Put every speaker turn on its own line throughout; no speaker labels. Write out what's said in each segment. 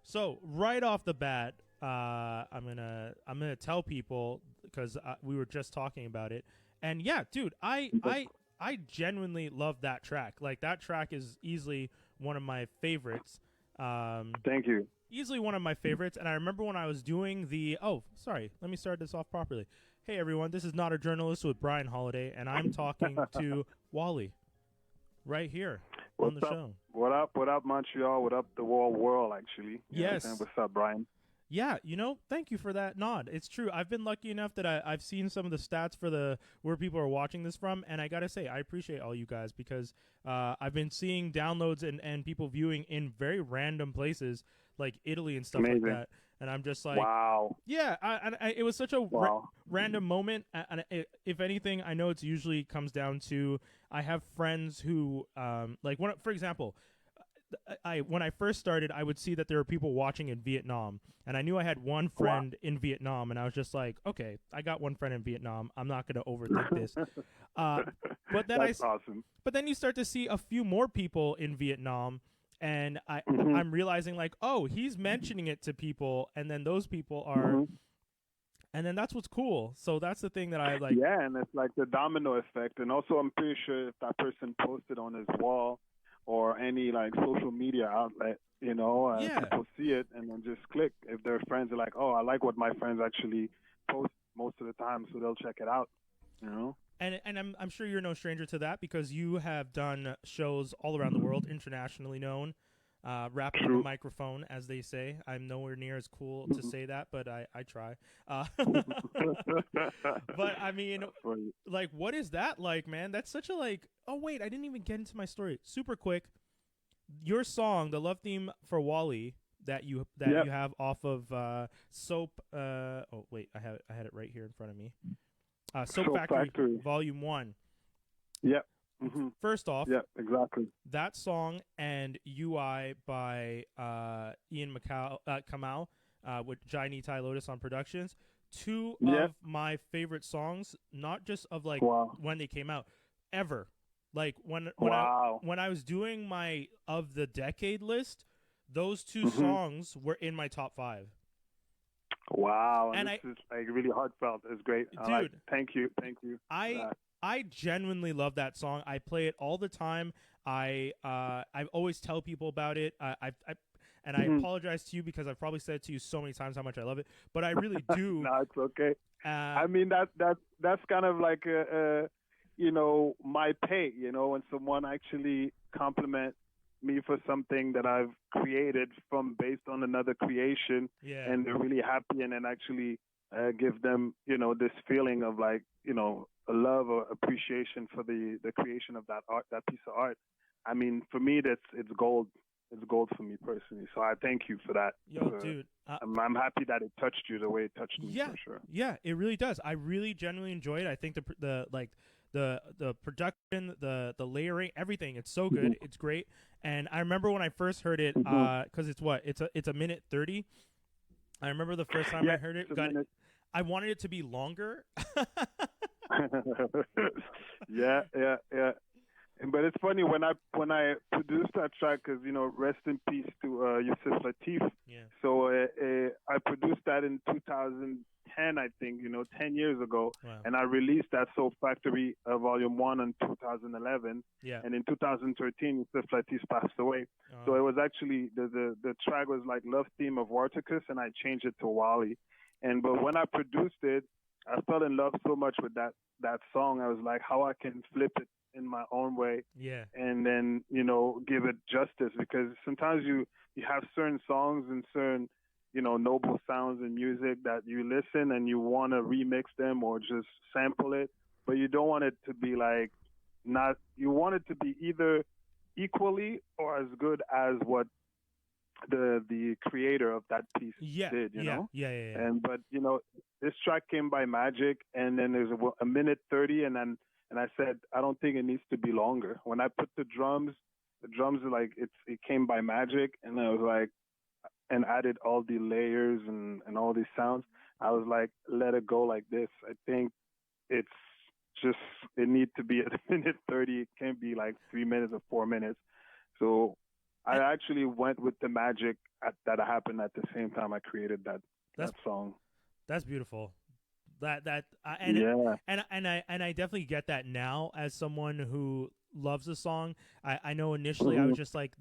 So right off the bat, I'm gonna tell people because we were just talking about it, and yeah, dude, I genuinely love that track. Like that track is easily one of my favorites. Um,
Thank you.
Easily one of my favorites. And I remember when I was doing the. Oh, sorry. Let me start this off properly. Hey everyone, this is Not a Journalist with Brian Holiday, and I'm talking to Waahli right here on
What's
the
up?
show.
What up? What up, Montreal? What up, the whole world? Actually, you know what I'm saying?
Yes.
What's up, Brian?
Yeah, thank you for that nod. It's true. I've been lucky enough that I've seen some of the stats for the where people are watching this from, and I gotta say I appreciate all you guys because I've been seeing downloads and people viewing in very random places like Italy and stuff like
Amazing.
that, and I'm just like,
Wow.
yeah, it was such a
Wow.
random moment, and if anything, I know it's usually comes down to I have friends who like one for example. I when I first started, I would see that there were people watching in Vietnam, and I knew I had one
Wow.
friend in Vietnam, and I was just like, okay, I got one friend in Vietnam. I'm not going to overthink this. Uh, but then
That's awesome.
but then you start to see a few more people in Vietnam, and
Hmm.
I'm realizing like, oh, he's mentioning it to people, and then those people are,
Hmm.
and then that's what's cool. So that's the thing that I like.
Yeah, and it's like the domino effect. And also, I'm pretty sure if that person posted on his wall or any like social media outlet,
Yeah,
people see it and then just click. If their friends are like, oh, I like what my friends actually post most of the time, so they'll check it out. You know.
and I'm sure you're no stranger to that because you have done shows all around the world, internationally known. Rapping in the
True.
microphone, as they say. I'm nowhere near as cool to say that, but I try. But I mean,
Funny.
like, what is that like, man? That's such a like. Oh wait, I didn't even get into my story. Super quick, your song, the love theme for Wally that
Yep.
you have off of Soap. Oh wait, I had it right here in front of me. Soap
Soap
Factory
Factory.
Volume One.
Yep. Hmm.
First off,
Yep. Exactly.
that song and UI by Ian Kamau with Johnny Ty Lotus on productions. Two
Yep.
of my favorite songs, not just of like
Wow.
when they came out, ever. Like
Wow.
when I was doing my of the decade list, those two
Hmm.
songs were in my top five.
Wow. And
And
this is like really heartfelt. It's great. I like.
dude,
Thank you. Thank you for
I
that.
I genuinely love that song. I play it all the time. I always tell people about it. And I
Mhm.
apologize to you because I've probably said to you so many times how much I love it, but I really do.
No, it's okay.
Uh,
I mean that's kind of like my pay. When someone actually compliment me for something that I've created from based on another creation,
yeah,
and they're really happy, and then actually give them this feeling of like a love or appreciation for the creation of that art, that piece of art. I mean, for me, it's gold. It's gold for me personally. So I thank you for that.
yo, dude.
I'm happy that it touched you the way it touched me
Yeah,
for sure.
yeah, it really does. I really genuinely enjoy it. I think the like the production, the layering, everything. It's so
Hmm.
good. It's great. And I remember when I first heard it,
Hmm.
because it's a minute 30. I remember the first time I
Yeah,
heard
it's
it.
a minute.
I wanted it to be longer.
Yeah, yeah, yeah. But it's funny when I produced that track, because rest in peace to Yusuf Latif.
Yeah.
So I produced that in 2010, I think, 10 years ago,
Wow.
and I released that Soul Factory Volume One in 2011,
Yeah.
and in 2013 Yusuf Latif passed away. So it was actually the track was like Love Theme of Warticus, and I changed it to Wally. But when I produced it, I fell in love so much with that song. I was like, how I can flip it in my own way
yeah.
and then give it justice, because sometimes you have certain songs and certain noble sounds in music that you listen and you want to remix them or just sample it, but you don't want it to be like not you want it to be either equally or as good as what the creator of that piece
Yeah.
did,
Yeah. Yeah. Yeah. Yeah.
and but this track came by magic, and then there's a minute 30, and I said I don't think it needs to be longer. When I put the drums are like it came by magic, and I was like, and added all the layers and all these sounds. I was like, let it go like this. I think it's just it needs to be a minute 30. It can't be like 3 minutes or 4 minutes. So I
And,
actually went with the magic that happened at the same time I created
That's
that song.
that's beautiful. That
Yeah.
and I definitely get that now as someone who loves a song. I know initially I
Hmm.
was just like,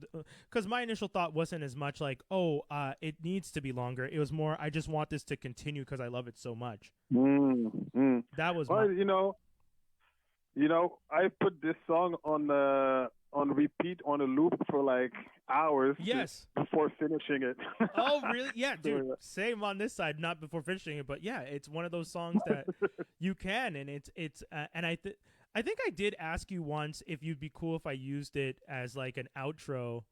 because my initial thought wasn't as much like, oh, it needs to be longer. It was more, I just want this to continue because I love it so much.
Mm, mm.
That was my
Well, I put this song on repeat on a loop for like hours
yes.
before finishing it.
Oh, really? Yeah, dude.
So,
Same on this side. Not before finishing it, but yeah, it's one of those songs that you can, and it's and I think I did ask you once if you'd be cool if I used it as like an outro,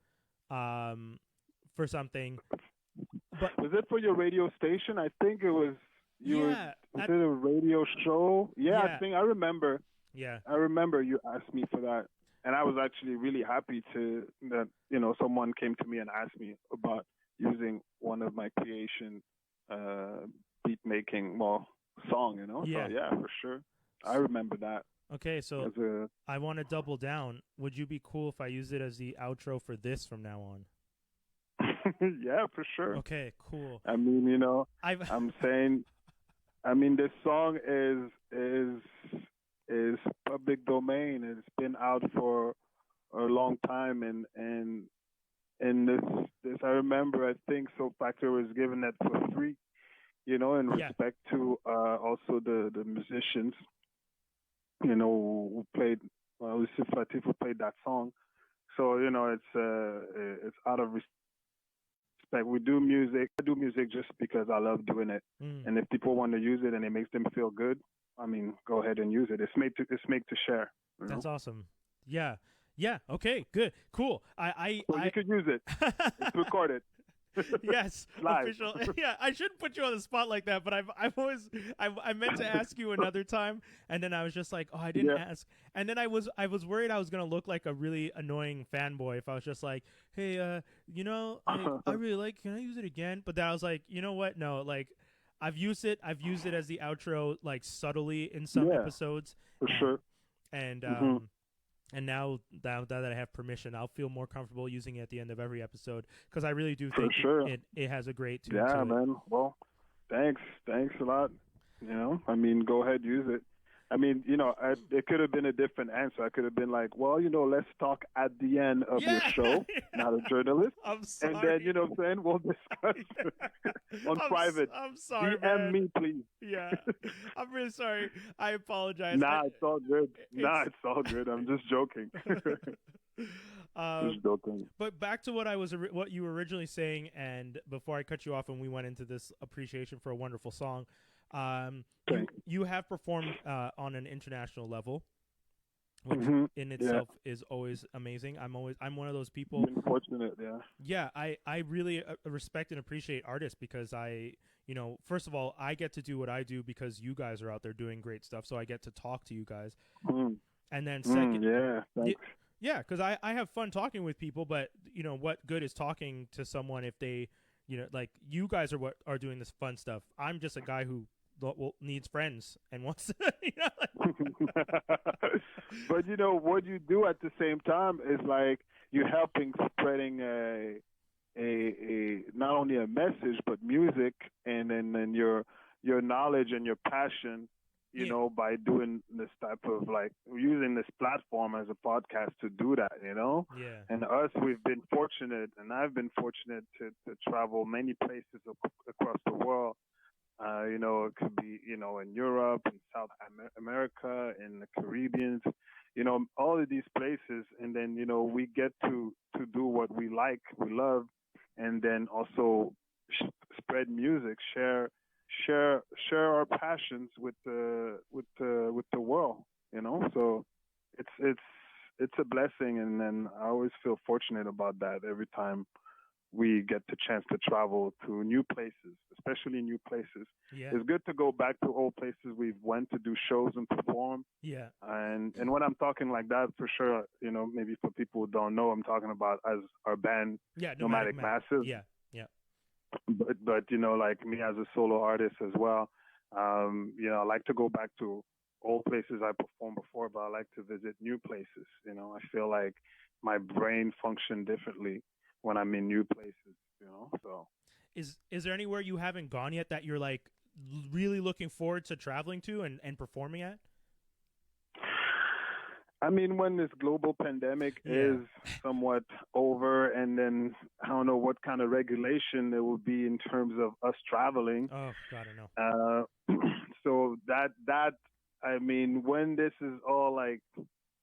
um, for something. But
was it for your radio station? I think it was. You were.
yeah,
Was it a radio show? Yeah, I
yeah,
think I remember.
yeah,
I remember you asked me for that, and I was actually really happy to that someone came to me and asked me about using one of my creation, uh, beat making song. So
yeah.
yeah, for sure, I remember that
Okay, so
as a
I want to double down. Would you be cool if I use it as the outro for this from now on?
yeah, for sure.
Okay, cool.
I mean,
I've
I'm saying, I mean, this song is public domain. It's been out for a long time, and this I remember. I think Soul Factor was given that for free. In
yeah,
respect to also the musicians, who played. Well, Yusuf Latif who played that song. So it's out of respect. We do music. I do music just because I love doing it,
mm,
and if people want to use it and it makes them feel good, I mean, go ahead and use it. It's made to share. You
that's
know,
awesome. Yeah, yeah. Okay, good, cool. I
so you could use it.
I.
It's recorded.
Yes,
It's live.
official. Yeah, I shouldn't put you on the spot like that, but I've always I meant to ask you another time, and then I was just like, oh, I didn't
Yeah.
ask, and then I was worried I was gonna look like a really annoying fanboy if I was just like, hey, I really like, can I use it again? But then I was like, you know what? No, like, I've used it as the outro like subtly in some
Yeah,
episodes,
for
and
sure.
and
Hmm.
um now that I have permission, I'll feel more comfortable using it at the end of every episode because I really do
For
think
sure.
it has a great tune
Yeah,
to it.
man. Well, thanks a lot. I mean, go ahead, use it. I mean, it could have been a different answer. I could have been like, well, let's talk at the end of your
Yeah,
show,
yeah.
not a journalist.
I'm
And then,
sorry.
what I'm saying, we'll discuss on private.
I'm sorry,
DM
man.
me, please.
Yeah, I'm really sorry. I apologize.
Nah, it's all good. Nah,
It's
it's all good. I'm just joking.
um,
Just joking.
but back to what you were originally saying, and before I cut you off, and we went into this appreciation for a wonderful song. You
Thanks.
you have performed on an international level, which in
Yeah,
itself is always amazing. I'm one of those people.
been fortunate. Yeah.
Yeah, I really respect and appreciate artists because first of all, I get to do what I do because you guys are out there doing great stuff, so I get to talk to you guys.
Mm,
And then second,
yeah. Thanks.
yeah, because I have fun talking with people, but what good is talking to someone if they, like you guys are what are doing this fun stuff. I'm just a guy who needs friends and wants to,
But what you do at the same time is like you're helping spreading a not only a message but music, and then your knowledge and your passion,
yeah,
by doing this type of like using this platform as a podcast to do that.
yeah,
And us, we've been fortunate, and I've been fortunate to travel many places across the world. It could be, in Europe, in South America, in the Caribbean, all of these places. And then, we get to do what we like, we love, and then also spread music, share our passions with the world, So it's a blessing, and then I always feel fortunate about that every time we get the chance to travel to new places, especially new places.
yeah,
It's good to go back to old places we've went to do shows and perform.
yeah,
And when I'm talking like that, for sure, maybe for people who don't know, I'm talking about as our band,
yeah. Nomadic
Nomadic
Matt.
Masses.
Yeah, yeah,
But like me as a solo artist as well, I like to go back to old places I performed before, but I like to visit new places. I feel like my brain functions differently when I'm in new places. So
Is there anywhere you haven't gone yet that you're like really looking forward to traveling to and performing at?
I mean, when this global pandemic
Yeah.
is somewhat over, and then I don't know what kind of regulation there will be in terms of us traveling.
Oh God, I know.
So that I mean, when this is all like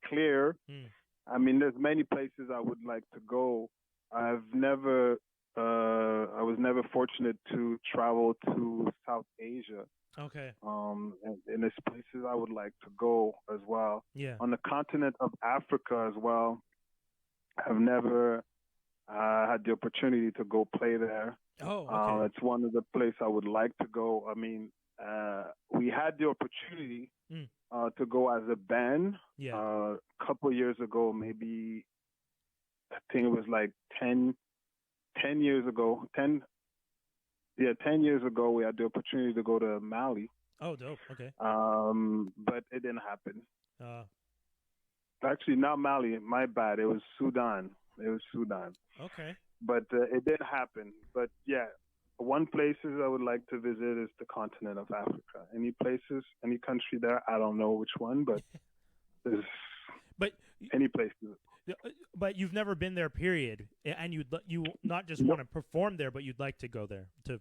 clear,
Hmm.
I mean, there's many places I would like to go. I've never, I was never fortunate to travel to South Asia.
Okay.
And there's places I would like to go as well.
Yeah.
On the continent of Africa as well, I've never had the opportunity to go play there.
Oh, okay.
It's one of the places I would like to go. I mean, we had the opportunity
Mm.
to go as a band
Yeah.
a couple years ago, maybe I think it was like 10 years ago. 10 years ago, we had the opportunity to go to Mali,
Oh, dope. Okay.
but it didn't happen.
Uh.
Actually, not Mali. My bad. It was Sudan.
Okay.
But it did happen. But yeah, one places I would like to visit is the continent of Africa. Any places, any country there? I don't know which one, but there's
But
any places.
but you've never been there, period. And you not just
No.
want to perform there, but you'd like to go there to.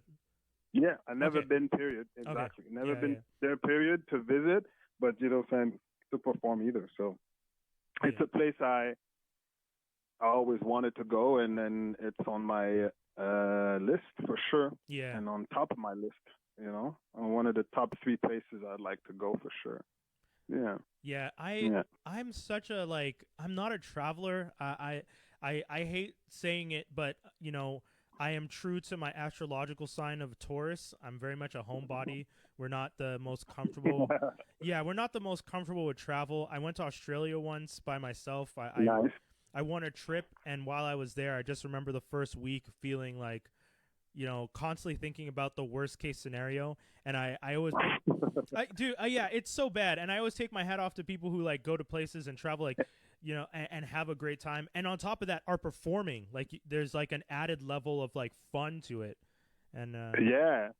Yeah, I never
Okay.
been. Period.
Okay.
Exactly. Never
Yeah.
been
Yeah.
there. Period. To visit, but saying to perform either. So it's
Yeah.
a place I always wanted to go, and then it's on my list for sure,
Yeah.
and on top of my list. On one of the top three places I'd like to go for sure. Yeah,
Yeah,
yeah.
I'm such a like I'm not a traveler. I hate saying it, but I am true to my astrological sign of Taurus. I'm very much a homebody. We're not the most comfortable. Yeah, we're not the most comfortable with travel. I went to Australia once by myself.
Nice.
I won a trip, and while I was there, I just remember the first week feeling like, constantly thinking about the worst case scenario. And I always yeah, it's so bad. And I always take my hat off to people who like go to places and travel, like, and have a great time. And on top of that, are performing. Like, there's like an added level of like fun to it. And
Yeah.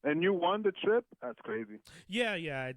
And you won the trip? That's crazy.
yeah,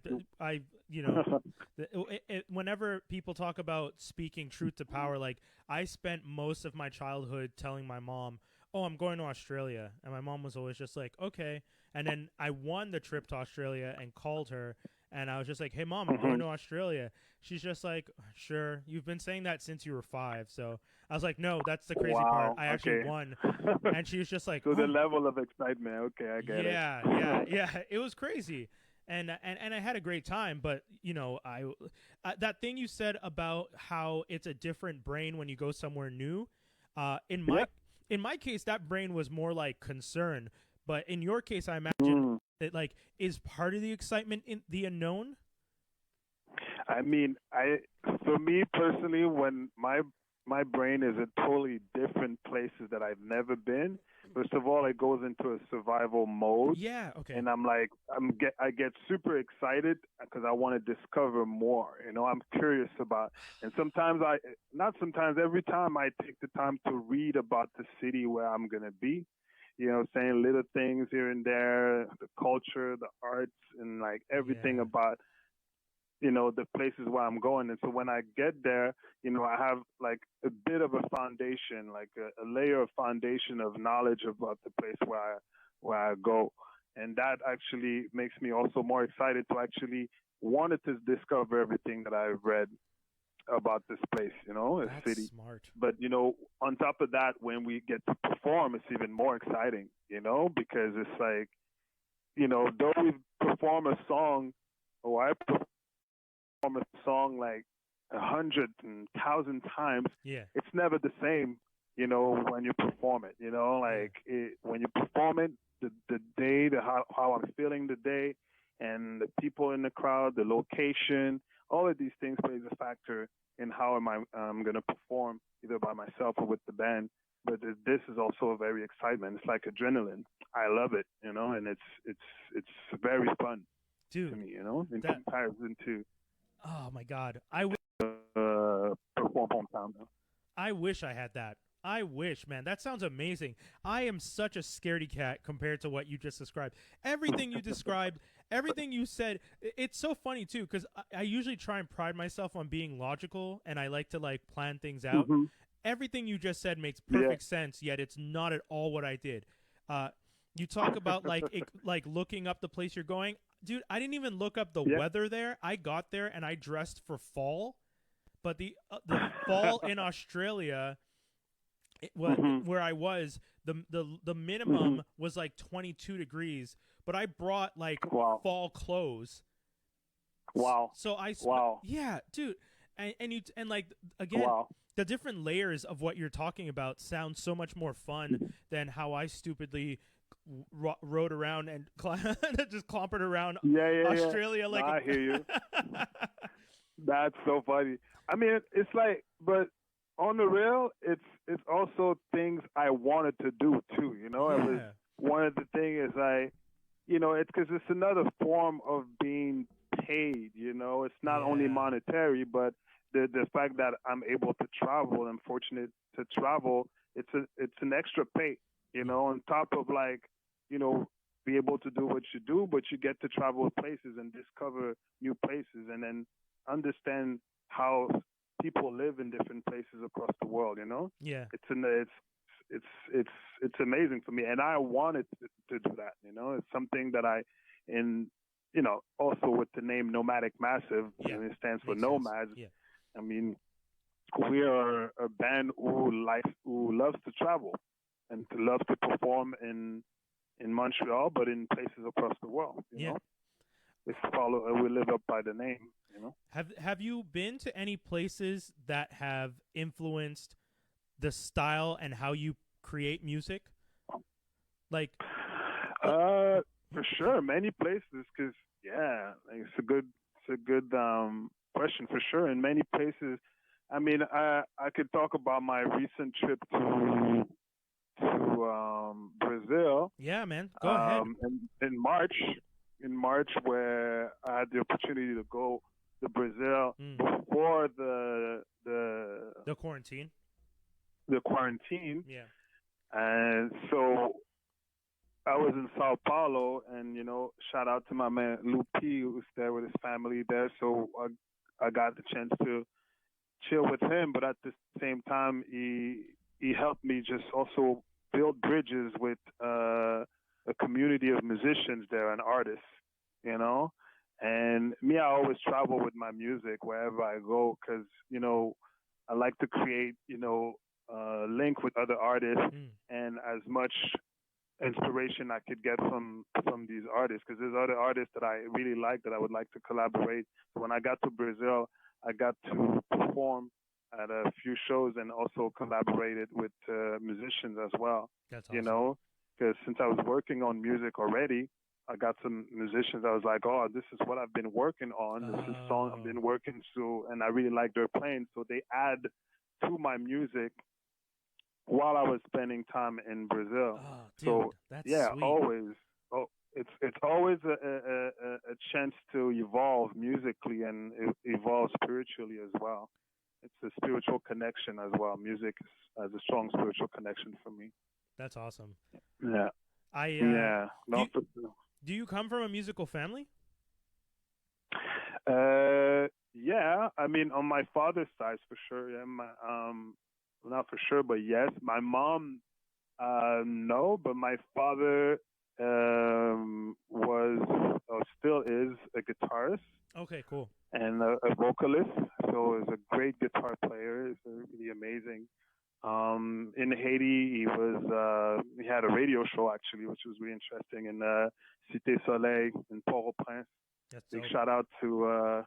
whenever people talk about speaking truth to power, like I spent most of my childhood telling my mom, "Oh, I'm going to Australia," and my mom was always just like, "Okay." And then I won the trip to Australia and called her, and I was just like, "Hey, Mom, I'm going to Australia." She's just like, "Sure, you've been saying that since you were 5." So I was like, "No, that's the crazy part.
Wow.
I actually
Okay.
won." And she was just like,
So the
"Oh,
level of excitement. Okay, I get it.
yeah. It was crazy." And I had a great time, but that thing you said about how it's a different brain when you go somewhere new, in my
Yeah.
in my case, that brain was more like concern. But in your case, I imagine
Mm.
that like is part of the excitement in the unknown.
I mean, for me personally, when my brain is in totally different places that I've never been. First of all, it goes into a survival mode,
Yeah. Okay.
and I get super excited because I want to discover more. I'm curious about, and not sometimes, every time I take the time to read about the city where I'm gonna be. Saying little things here and there, the culture, the arts, and like everything
Yeah.
about the places where I'm going. And so when I get there, I have like a bit of a foundation, like a layer of foundation of knowledge about the place where I go. And that actually makes me also more excited to actually wanted to discover everything that I've read about this place, a
That's
city.
smart.
But on top of that, when we get to perform, it's even more exciting, because it's like, though we perform a song, or I perform a song like 100,000 times,
Yeah.
it's never the same, when you perform it. When you perform it, the day, how I'm feeling the day, and the people in the crowd, the location, all of these things plays a factor in how I'm going to perform, either by myself or with the band. But this is also very excitement. It's like adrenaline. I love it, and it's very fun to
Dude,
me, in
that
comparison to
oh my God.
perform hometown.
I wish I had that. I wish, man. That sounds amazing. I am such a scaredy cat compared to what you just described. Everything you described, everything you said, it's so funny too because I usually try and pride myself on being logical and I like to like plan things out.
Hmm.
Everything you just said makes
Yeah.
perfect sense, yet it's not at all what I did. Uh, you talk about like like looking up the place you're going, dude. I didn't even look up the
Yeah.
weather there. I got there and I dressed for fall, but the fall in Australia,
Hmm.
where I was, the
Hmm.
minimum was like 22 degrees, but I brought like
Wow.
fall clothes.
Wow.
So
Wow.
yeah, dude, and you and like again,
Wow.
the different layers of what you're talking about sound so much more fun than how I stupidly rode around and just clompered around
Yeah, yeah, yeah.
Australia
No,
like
I hear you.
a
That's so funny. I mean, it's like, but on the real, it's also things I wanted to do too. You know, it was
yeah,
one of the things is it's because it's another form of being paid. You know, it's not only
yeah,
monetary, but the fact that I'm able to travel, I'm fortunate to travel. It's an extra pay. You
yeah,
know, on top of like, you know, be able to do what you do, but you get to travel places and discover new places, and then understand how people live in different places across the world. You know,
yeah.
it's in the, it's it's it's amazing for me, and I wanted to do that. You know, it's something that in also with the name Nomadic Massive,
Yeah,
and it stands for
makes sense.
nomads.
Yeah,
I mean, we are a band who loves to travel and to love to perform in Montreal, but in places across the world. You
yeah.
know, we live up by the name. You know.
Have you been to any places that have influenced the style and how you create music? Like, uh,
For sure, many places. Cause yeah, like, it's a good question for sure. In many places, I mean, I could talk about my recent trip to Brazil
yeah, man, go ahead.
in March. In March, where I had the opportunity to go to Brazil
Mm.
before the
The quarantine.
quarantine,
Yeah.
and so I was in Sao Paulo, and shout out to my man Lupi, who was there with his family there. So I got the chance to chill with him, but at the same time, he helped me just also build bridges with a community of musicians there and artists, you know. And me, I always travel with my music wherever I go because I like to create link with other artists
Mm.
and as much inspiration I could get from these artists because there's other artists that I really like that I would like to collaborate. So when I got to Brazil, I got to perform at a few shows and also collaborated with musicians as well.
That's
You
awesome.
know, because since I was working on music already, I got some musicians. I was like, oh, this is what I've been working on. This is song I've
Oh,
been working to, and I really like their playing. So they add to my music while I was spending time in Brazil.
oh,
So
dude, that's
yeah,
sweet.
always. Oh, it's always a chance to evolve musically and evolve spiritually as well. It's a spiritual connection as well. Music has a strong spiritual connection for me.
That's awesome.
Yeah,
I
yeah.
do.
No,
Do you come from a musical family?
yeah. I mean, on my father's side, for sure. Yeah, not for sure, but yes. My mom, no, but my father was or still is a guitarist
Okay, cool.
and a vocalist. So he's a great guitar player. He's really amazing. In Haiti, he had a radio show actually, which was really interesting in Cité Soleil in Port-au-Prince.
That's
Big
dope.
shout out to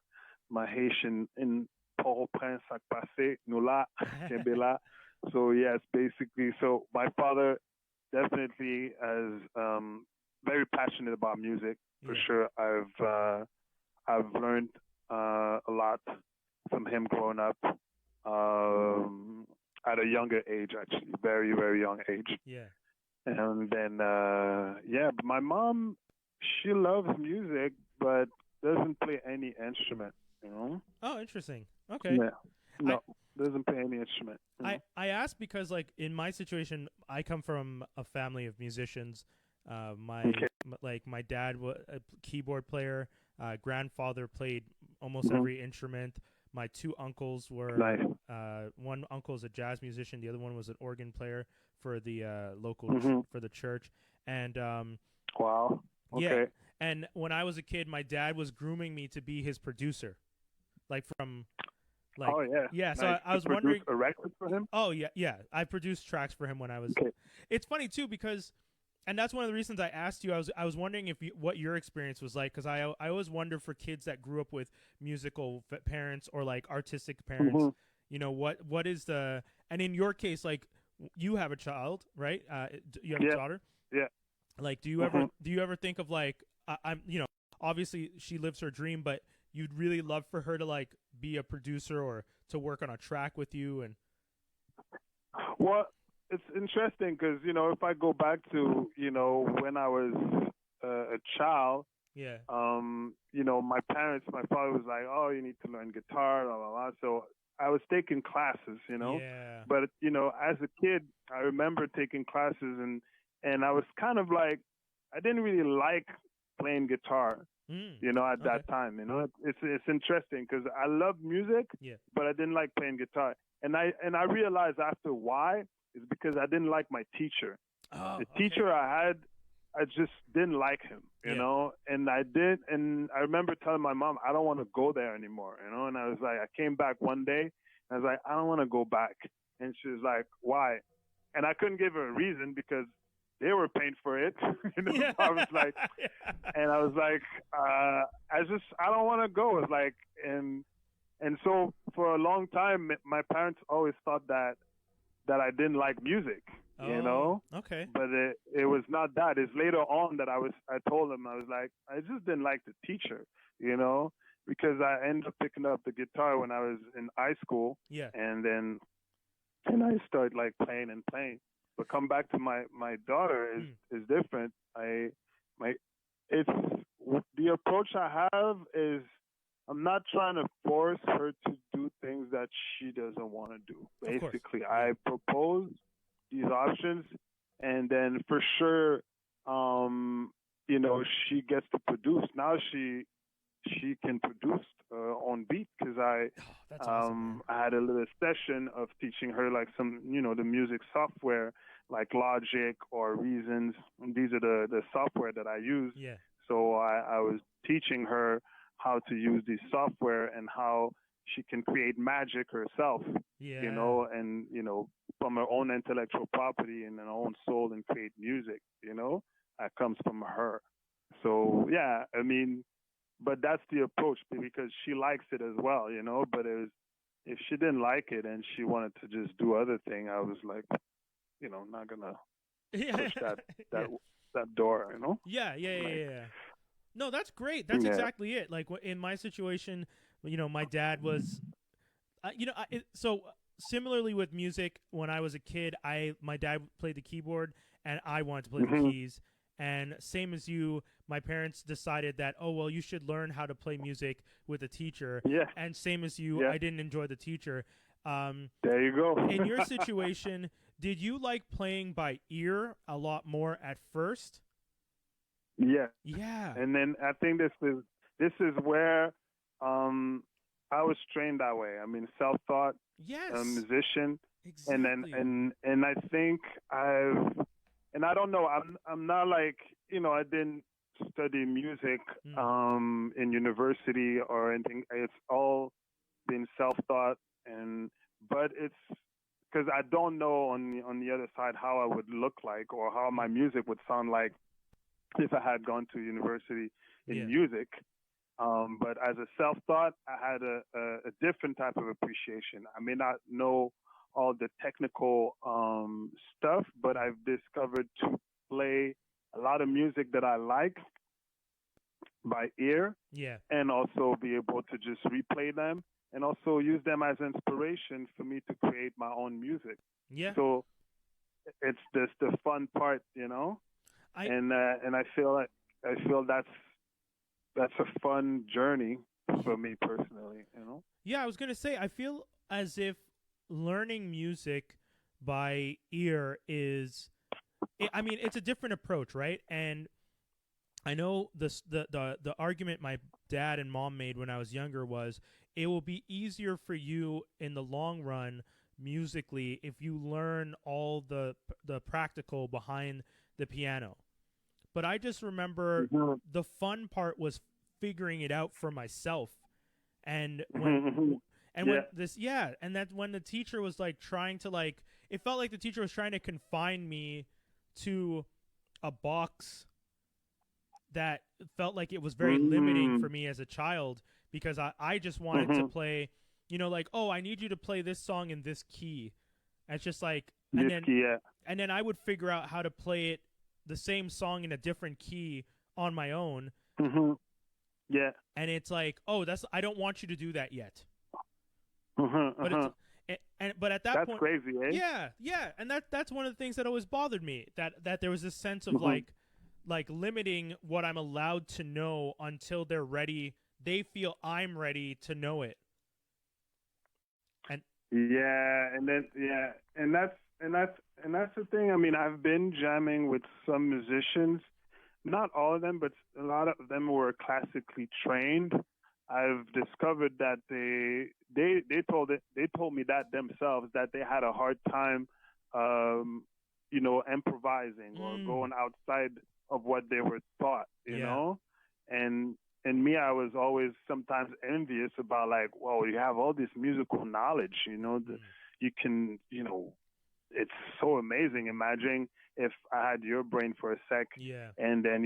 my Haitian in Port-au-Prince, Sac Passé, nous là, Kembela. So yes, basically, so my father definitely is very passionate about music for
Yeah.
sure. I've learned a lot from him growing up at a younger age, actually, very very young age.
Yeah.
And then yeah, but my mom, she loves music, but doesn't play any instrument. You know?
Oh, interesting. Okay.
Yeah.
I
No. doesn't play any instrument. You know?
I asked because like in my situation, I come from a family of musicians.
Okay.
Like my dad was a keyboard player. Grandfather played almost
Mhm.
every instrument. My two uncles were
Nice.
one uncle is a jazz musician. The other one was an organ player for the
Mhm.
for the church. And
Wow.
yeah,
Okay.
and when I was a kid, my dad was grooming me to be his producer. Like from like
Oh yeah.
yeah. So
Nice.
I
To
was
produce
wondering.
a record for him.
Oh yeah, yeah. I produced tracks for him when I was.
Okay.
It's funny too because, and that's one of the reasons I asked you. I was wondering if what your experience was like because I always wonder for kids that grew up with musical parents or like artistic parents.
Mhm.
You know what is the and in your case like you have a child right? You have a
Yeah.
daughter.
Yeah.
Like
Mhm.
do you ever think of like I'm you know obviously she lives her dream but you'd really love for her to like be a producer or to work on a track with you and
Well, it's interesting because if I go back to when I was a child,
yeah.
my parents, my father was like, "Oh, you need to learn guitar, blah blah blah." So I was taking classes.
Yeah.
But as a kid, I remember taking classes and I was kind of like, I didn't really like playing guitar.
Mm.
At
Okay.
that time, it's interesting because I love music,
Yeah.
but I didn't like playing guitar, and I realized after why is because I didn't like my teacher.
Oh,
The
okay.
teacher I had, I just didn't like him,
Yeah.
and I remember telling my mom I don't want to go there anymore, and I was like, I came back one day, and I was like, I don't want to go back, and she was like, why? And I couldn't give her a reason because they were paying for it,
Yeah.
I was like, and I was like, I don't want to go. It's like, and so for a long time, my parents always thought that I didn't like music,
Oh, okay.
but it was not that. It's later on that I told them, I was like, I just didn't like the teacher, because I ended up picking up the guitar when I was in high school,
Yeah.
and I started like playing and playing. But come back to my daughter
Mm.
is different. My it's the approach I have is I'm not trying to force her to do things that she doesn't want to do.
Of course.
Basically,
Yeah.
I propose these options, and then for sure, she gets to produce. Now she can produce on beat because
Oh, that's awesome, man.
I had a little session of teaching her like some the music software like Logic or Reasons. These are the software that I use.
Yeah.
So I was teaching her how to use this software and how she can create magic herself,
Yeah.
and from her own intellectual property and her own soul and create music, that comes from her. So yeah, I mean, but that's the approach because she likes it as well, But if she didn't like it and she wanted to just do other thing, I was like, not gonna
Yeah.
push that
Yeah.
that that door.
Yeah. Yeah. Yeah.
Like,
Yeah. No, that's great. That's
yeah.
exactly it. Like in my situation, my dad was, so similarly with music, when I was a kid, my dad played the keyboard and I wanted to play the
Mhm.
keys. And same as you, my parents decided that, oh well, you should learn how to play music with a teacher.
Yeah.
And same as you,
Yeah.
I didn't enjoy the teacher.
There you go.
In your situation, did you like playing by ear a lot more at first?
Yeah.
Yeah.
And then I think this is where I was trained that way. I mean, self-taught
Yes.
musician, and then
Exactly.
and I think I don't know. I'm not like I didn't study music
Mm.
in university or anything. It's all been self-taught, but it's because I don't know on the other side how I would look like or how my
Mm.
music would sound like if I had gone to university in
Yeah.
music. But as a self-taught, I had a different type of appreciation. I may not know all the technical stuff, but I've discovered to play a lot of music that I like by ear
Yeah.
and also be able to just replay them and also use them as inspiration for me to create my own music.
Yeah.
So it's this the fun part.
I
And I feel that's a fun journey for me personally.
Yeah, I was gonna say I feel as if learning music by ear is, I mean, it's a different approach, right? And I know the argument my dad and mom made when I was younger was it will be easier for you in the long run musically if you learn all the practical behind the piano. But I just remember
Mhm.
the fun part was figuring it out for myself. And
Mhm. Mhm. Yeah.
and that when the teacher was like trying to like, it felt like the teacher was trying to confine me to a box that felt like it was very limiting for
Mm.
me as a child because I just wanted to
Mhm.
play, like, oh, I need you to play this song in this key. And it's just like,
Whiskey. Yeah.
and then I would figure out how to play it, the same song in a different key on my own.
Mhm. Yeah.
And it's like, oh, I don't want you to do that yet.
Mhm.
But it's,
Mhm.
but at that
That's
point,
crazy, eh?
yeah, and that's one of the things that always bothered me, that there was this sense of
Mhm.
like limiting what I'm allowed to know until they're ready. They feel I'm ready to know it. And
Yeah, and then and that's the thing. I mean, I've been jamming with some musicians, not all of them, but a lot of them were classically trained. I've discovered that they told me that themselves, that they had a hard time, um, improvising or
mm,
going outside of what they were taught,
yeah,
and and me, I was always sometimes envious about, like, well, you have all this musical knowledge,
mm,
you can, it's so amazing. Imagine if I had your brain for a sec,
yeah,
and then,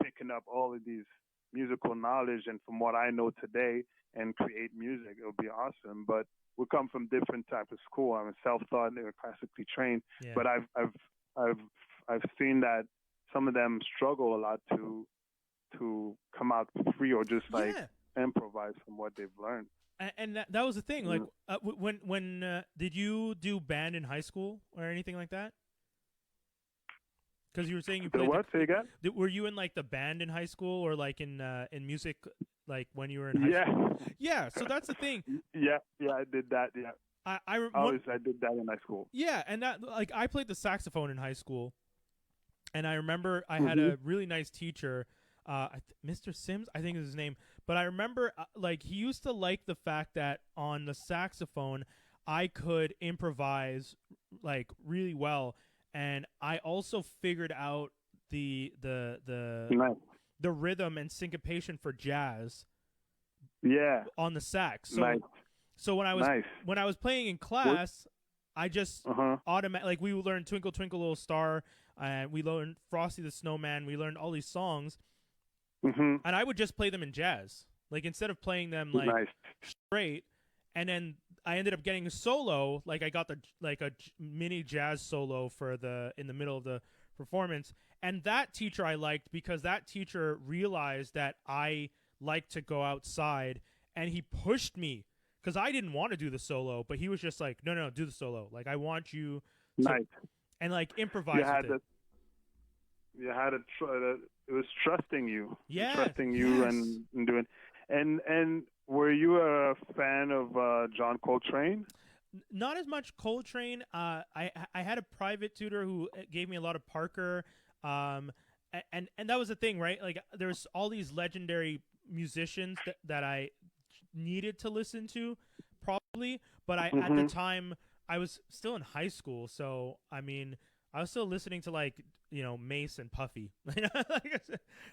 picking up all of these musical knowledge and from what I know today and create music. It would be awesome. But we come from different type of school. I'm a self-taught, they were classically trained,
yeah,
but I've I've seen that some of them struggle a lot to come out free or just like
yeah.
improvise from what they've learned.
And that was the thing. Like,
Mm.
when did you do band in high school or anything like that? Because you were saying you
The
played
what? Say again?
were you in like the band in high school or like in music, like when you were in high
Yeah.
school? Yeah. So that's the thing.
Yeah, I did that. Yeah.
One,
I did that in high school.
yeah, and that, like, I played the saxophone in high school, and I remember I had
Mhm.
a really nice teacher, Mr. Sims, I think is his name. But I remember, like, he used to like the fact that on the saxophone I could improvise like really well, and I also figured out
Nice.
the rhythm and syncopation for jazz
Yeah.
on the sax.
Nice.
So
Nice.
when I was playing in
What?
class, I just
Uh-huh.
like, we learned Twinkle Twinkle Little Star, and we learned Frosty the Snowman. We learned all these songs,
Mhm.
and I would just play them in jazz. Like, instead of playing them like
Nice.
straight, and then I ended up getting a solo. Like, I got a mini jazz solo for in the middle of the performance, and that teacher I liked because that teacher realized that I like to go outside, and he pushed me because I didn't want to do the solo, but he was just like, no, do the solo. Like, I want you to,
Nice.
and like,
You
improvise with
had
it.
to you had to it was trusting you.
Yeah,
Trusting you
yes.
and doing and were you a fan of John Coltrane?
Not as much Coltrane. I had a private tutor who gave me a lot of Parker, and that was the thing, right? Like, there's all these legendary musicians that I needed to listen to, probably, but I at the
Mhm.
time I was still in high school, so I mean, I was still listening to, like, Mace and Puffy.
Yeah,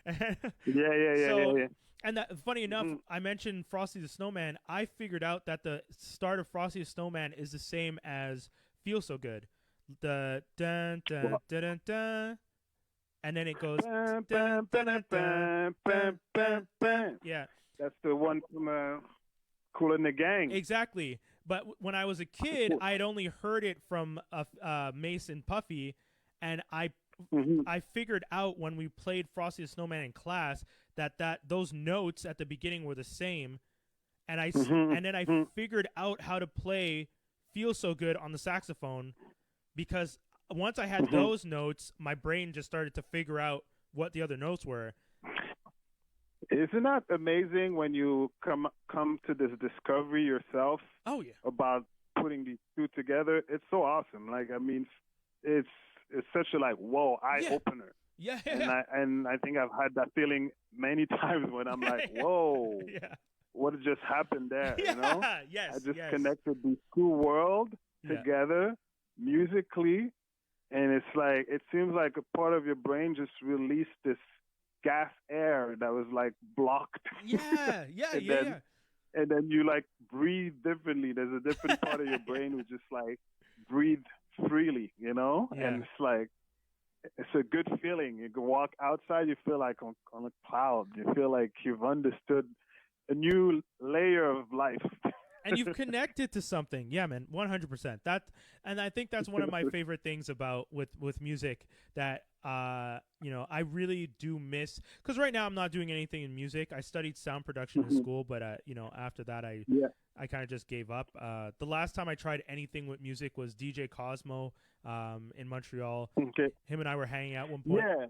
yeah, yeah, yeah,
So,
yeah.
and that, funny enough,
Mhm.
I mentioned Frosty the Snowman. I figured out that the start of Frosty the Snowman is the same as Feel So Good. The dun dun
Well,
dun dun dun, and then it goes
bam,
dun
bam,
dun
bam,
dun dun
bam,
dun
bam,
dun.
bam, bam.
Yeah,
That's the one from Cool in the Gang.
exactly. But when I was a kid, I had only heard it from Mace and Puffy, and
Mhm.
I figured out when we played Frosty the Snowman in class that those notes at the beginning were the same, and
Mhm.
and then I
Mhm.
figured out how to play Feel So Good on the saxophone, because once I had
Mhm.
those notes, my brain just started to figure out what the other notes were.
Isn't that amazing when you come to this discovery yourself
Oh yeah.
about putting these two together, it's so awesome. Like I mean, it's it's such a like whoa eye
Yeah.
opener.
Yeah.
And I think I've had that feeling many times when I'm like,
Yeah.
whoa,
Yeah.
what just happened there? You know,
Yeah.
I
Yes.
just
Yes.
connected these two worlds
Yeah.
together musically, and it's like it seems like a part of your brain just released this gas air that was like blocked,
Yeah. Yeah.
and
Yeah. Yeah.
then you like breathe differently. There's a different part of your brain
Yeah.
which just like breathe freely, you know,
Yeah.
and it's like it's a good feeling. You can walk outside, you feel like on a cloud. You feel like you've understood a new layer of life.
And you've connected to something. Yeah, man, 100%. That, and I think that's one of my favorite things about with music that I really do miss, cuz right now I'm not doing anything in music. I studied sound production in school, but after that
Yeah.
I kind of just gave up. The last time I tried anything with music was DJ Cosmo in Montreal.
Okay.
Him and I were hanging out one point.
Yeah.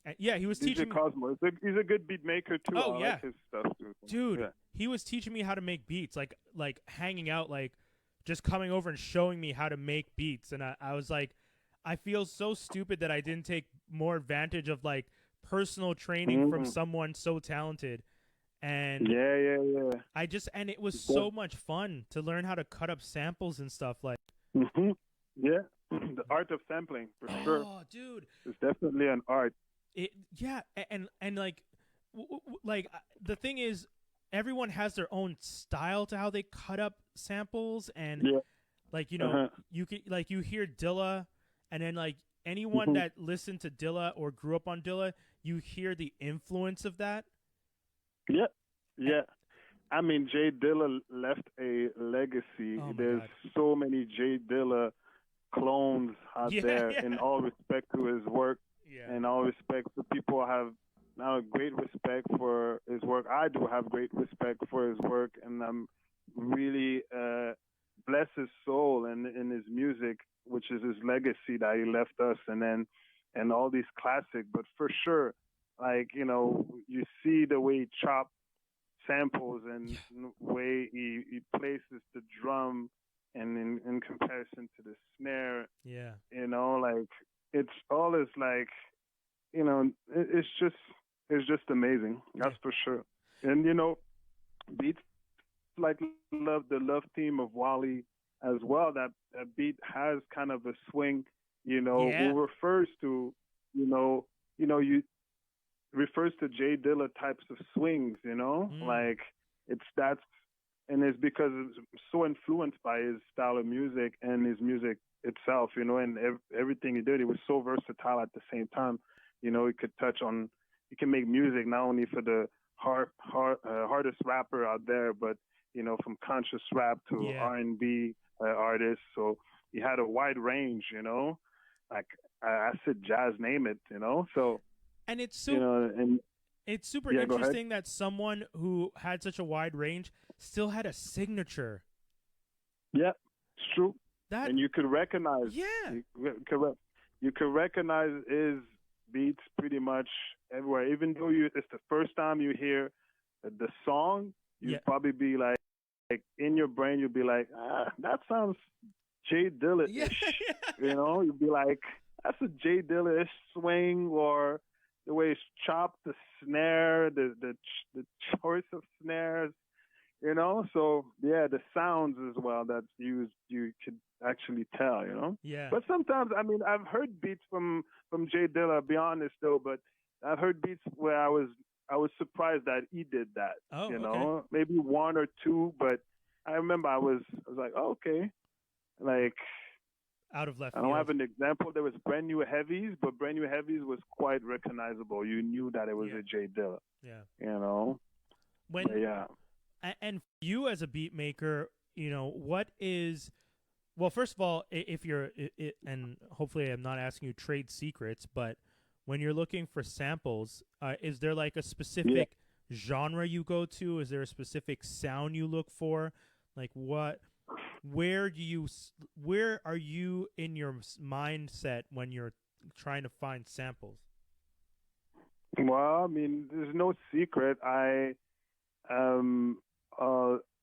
And yeah, he was
DJ
teaching me.
Cosmo. He's a good beat maker too.
Oh
I
yeah,
like his stuff too.
dude,
Yeah.
he was teaching me how to make beats, like hanging out, like just coming over and showing me how to make beats. And I was like, I feel so stupid that I didn't take more advantage of like personal training from someone so talented. And
Yeah.
and it was so much fun to learn how to cut up samples and stuff like.
Mm-hmm. Yeah. The art of sampling for sure.
Oh, dude,
It's definitely an art.
yeah, and like, the thing is, everyone has their own style to how they cut up samples, and
Yeah.
like
Uh-huh.
you can, like, you hear Dilla, and then like anyone that listened to Dilla or grew up on Dilla, you hear the influence of that.
Yeah. Yeah. I mean, Jay Dilla left a legacy.
Oh my
There's
God.
so many Jay Dilla clones out
Yeah,
there.
yeah.
In all respect to his work,
Yeah.
and all respect to people have now great respect for his work. I do have great respect for his work, and I'm really bless his soul and in his music, which is his legacy that he left us, and all these classics. But for sure, like you see the way he chopped samples and the way he places the drum, and in comparison to the snare,
Yeah.
like it's always like it's just amazing. That's for sure. And beats like the love theme of Waahli as well. That beat has kind of a swing,
Yeah.
who refers to you refers to Jay Dilla types of swings, like that's and it's because it's so influenced by his style of music and his music itself, and everything he did. He was so versatile at the same time. He could he can make music not only for the hardest rapper out there, but from conscious rap to
Yeah.
R&B artists. So he had a wide range, like I said, jazz, name it, So
And it's so
and
it's super
Yeah, go ahead.
interesting that someone who had such a wide range still had a signature.
yeah, it's true.
That
And you could recognize,
yeah.
you could recognize his beats pretty much everywhere. Even though it's the first time you hear the song, you'd
Yeah.
probably be like in your brain, you'd be like, that sounds Jay Dilla-ish.
Yeah.
You'd be like, that's a Jay Dilla-ish swing, or the way it's chopped, the snare, the choice of snares. So yeah, the sounds as well that's used, you could actually tell,
Yeah.
But sometimes, I mean, I've heard beats from Jay Dilla. I'll be honest though, but I've heard beats where I was surprised that he did that.
Oh, okay.
Maybe one or two, but I remember I was like, oh, okay, like
Out of left
I
field.
don't have an example. There was Brand New Heavies, but Brand New Heavies was quite recognizable. You knew that it was
Yeah.
a Jay Dilla.
Yeah. When
But yeah.
and for you as a beat maker, what is, well, first of all, if you're and hopefully I'm not asking you trade secrets, but when you're looking for samples, is there like a specific genre you go to? Is there a specific sound you look for? Like where are you in your mindset when you're trying to find samples?
Well, I mean, there's no secret.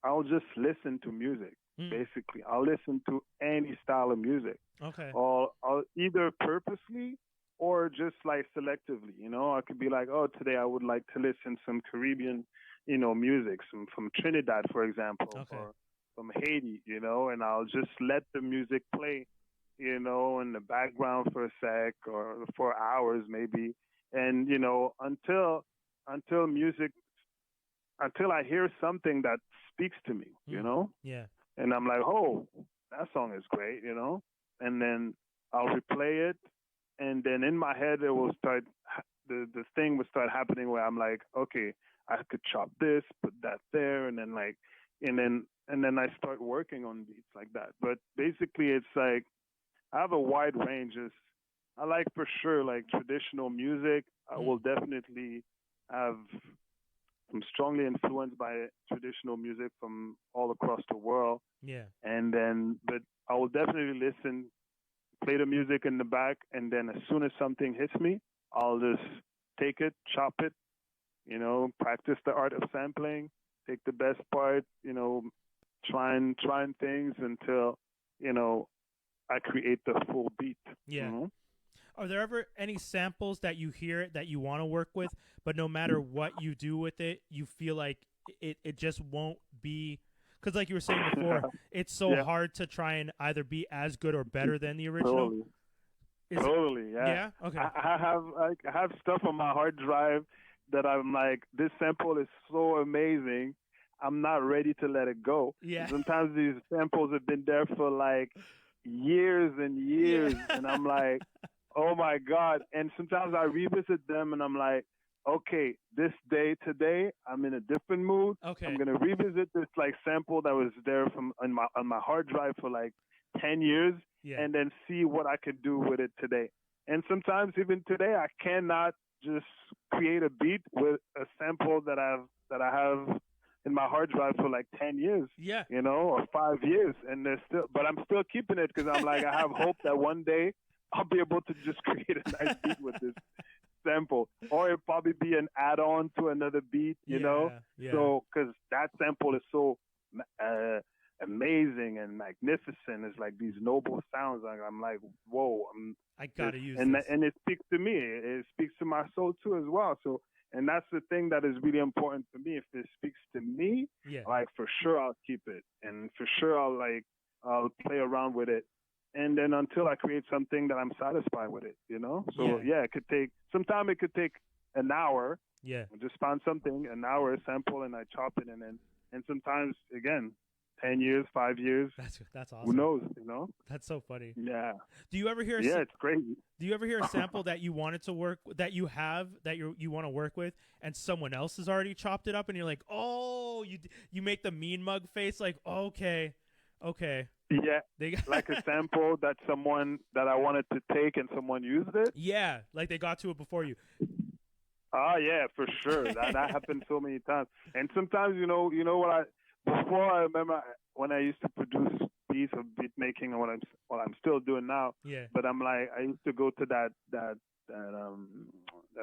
I'll just listen to music.
Mm.
Basically, I'll listen to any style of music,
Okay.
or I'll either purposely or just like selectively. I could be like, oh, today I would like to listen some Caribbean, music, some from Trinidad, for example,
Okay.
or from Haiti, and I'll just let the music play, in the background for a sec or for hours maybe, and until music until I hear something that speaks to me,
Mm. Yeah.
and I'm like, oh, that song is great, and then I'll replay it, and then in my head it will start, the thing will start happening where I'm like, okay, I could chop this, put that there, and then and then I start working on beats like that. But basically, it's like I have a wide range. I like for sure like traditional music. I
Mm.
will definitely have. I'm strongly influenced by traditional music from all across the world,
Yeah.
but I will definitely listen, play the music in the back, and then as soon as something hits me, I'll just take it, chop it, practice the art of sampling, take the best part, trying things until, you know, I create the full beat.
Yeah. Are there ever any samples that you hear that you want to work with, but no matter what you do with it, you feel like it just won't be? Because, like you were saying before, it's so
Yeah,
hard to try and either be as good or better than the original.
totally.
Is it?
Totally, yeah.
Yeah. Okay.
I have stuff on my hard drive that I'm like, this sample is so amazing. I'm not ready to let it go.
Yeah.
Sometimes these samples have been there for like years and
Yeah.
years, and I'm like, oh my god. And sometimes I revisit them, and I'm like, okay, this day today, I'm in a different mood. I'm
Okay.
gonna revisit this like sample that was there from on my hard drive for like 10 years,
Yeah.
and then see what I could do with it today. And sometimes even today, I cannot just create a beat with a sample that I have in my hard drive for like 10 years,
Yeah.
or 5 years, and but I'm still keeping it because I'm like, I have hope that one day I'll be able to just create a nice beat with this sample, or it'll probably be an add-on to another beat.
Yeah. Yeah.
So, because that sample is so uh, amazing and magnificent, it's like these noble sounds. Like, I'm like, whoa,
I
this,
gotta use
and
this.
and it speaks to me. It speaks to my soul too as well. So, and that's the thing that is really important for me. If it speaks to me,
Yeah.
like for sure I'll keep it, and for sure I'll play around with it, and then until I create something that I'm satisfied with it. So
Yeah.
yeah, sometimes it could take an hour.
Yeah.
I just find something, an hour sample, and I chop it, and sometimes again, 10 years, 5 years,
That's
who
awesome.
knows?
That's so funny.
Yeah,
Do you ever hear
yeah, it's crazy.
Do you ever hear a sample that you wanted to work that you have that you want to work with, and someone else has already chopped it up, and you're like, oh, you make the mean mug face, like, okay, okay,
Yeah,
they got
like a sample that I wanted to take and someone used it.
yeah, like they got to it before you.
Oh yeah, for sure. That happened so many times. And sometimes, what before I remember when I used to produce beats of beat making, and what I'm still doing now.
Yeah.
But I'm like, I used to go to that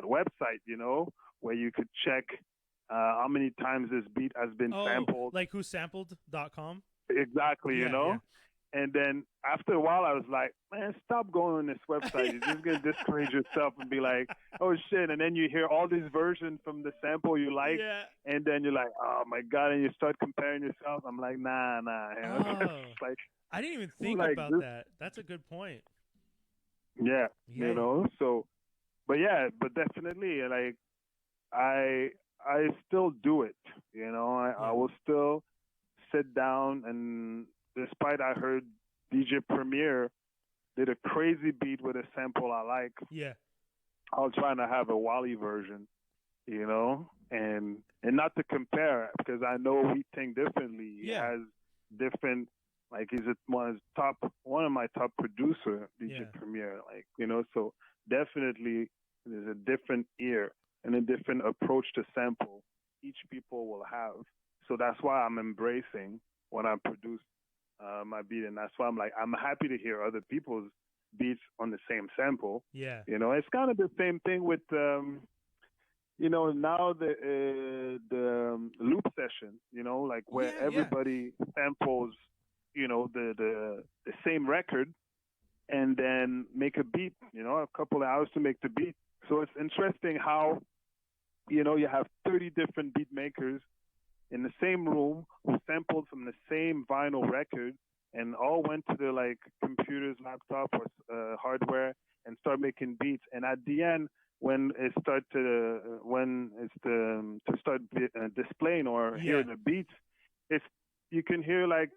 website, where you could check how many times this beat has been
Oh,
sampled.
like whosampled.com?
Exactly,
Yeah, yeah.
And then after a while, I was like, man, stop going on this website. You're just going to discourage yourself and be like, oh, shit. And then you hear all these versions from the sample you like.
Yeah.
And then you're like, oh, my God. And you start comparing yourself. I'm like, nah.
Oh,
It's like,
I didn't even
I'm
think
like
about
this.
that. That's a good point.
Yeah,
Yeah.
So, but definitely, like, I still do it. I
Yeah.
will still sit down, and despite I heard DJ Premier did a crazy beat with a sample I like,
Yeah.
I'll try to have a Wally version, and not to compare because I know we think differently. He
Yeah.
has different, like he's one of my top producer, DJ
Yeah.
Premier, like so definitely there's a different ear and a different approach to sample each people will have. So that's why I'm embracing when I produce my beat, and that's why I'm happy to hear other people's beats on the same sample.
Yeah.
It's kind of the same thing with now the loop session. Like where
Yeah. Yeah.
everybody samples, the same record and then make a beat, a couple of hours to make the beat. So it's interesting how, you have 30 different beat makers in the same room who sampled from the same vinyl record and all went to their like computers, laptop, or hardware and start making beats. And at the end, when it start to start displaying or hear the beats, it's you can hear like